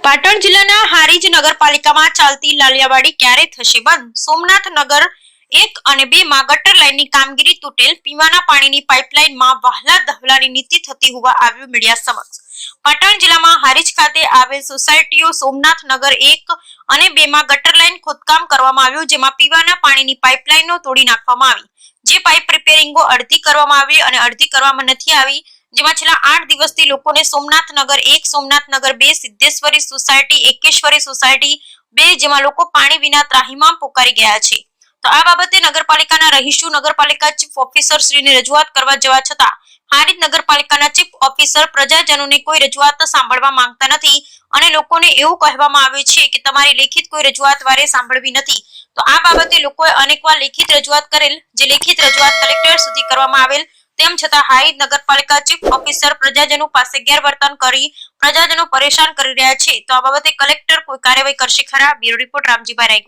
પાટણ જિલ્લાના હારીજ નગરપાલિકામાં ચાલતી લાલિયાવાડી ક્યારે થશે બંધ? સોમનાથ નગર 1 અને 2 માં ગટર લાઇનની કામગીરી તૂટેલ, પીવાના પાણીની પાઇપલાઇનમાં વહાલા દહલાની નીતિ થતી હોવા આવ્યું મીડિયા સમક્ષ. પાટણ જિલ્લામાં હારીજ ખાતે આવેલ સોસાયટીઓ સોમનાથ નગર 1 અને 2 માં ગટર લાઇન ખોદકામ કરવામાં આવ્યું, જેમાં પીવાના પાણીની પાઇપલાઇનો તોડી નાખવામાં આવી. જે પાઇપ રિપેરિંગો અડધી કરવામાં આવી અને અડધી કરવામાં નથી આવી, જેમાં છેલ્લા 8 દિવસથી લોકોને સોમનાથ નગર 1, સોમનાથ નગર 2, સિદ્ધેશ્વરી સોસાયટી, એકેશ્વરી સોસાયટી 2 જેમાં લોકો પાણી વિના ત્રાહિમામ પોકારી ગયા છે. તો આ બાબતે નગરપાલિકાના રહીશો નગરપાલિકા ચીફ ઓફિસર શ્રીને રજૂઆત કરવા જવા છતાં હારીજ નગરપાલિકાના ચીફ ઓફિસર પ્રજાજનોને કોઈ રજૂઆત સાંભળવા માંગતા નથી અને લોકોને એવું કહેવામાં આવે છે કે તમારી લેખિત કોઈ રજૂઆત વારે સાંભળવી નથી. તો આ બાબતે લોકોએ અનેકવાર લેખિત રજૂઆત કરેલ, જે લેખિત રજૂઆત કલેક્ટર સુધી કરવામાં આવેલ, તેમ છતાં હારીજ નગરપાલિકા ચીફ ઓફિસર પ્રજાજનો પાસે ગેરવર્તન કરી પ્રજાજનો પરેશાન કરી રહ્યા છે. તો આ બાબતે કલેક્ટર કોઈ કાર્યવાહી કરશે ખરા? Bureau report Ramjibhai Raygur.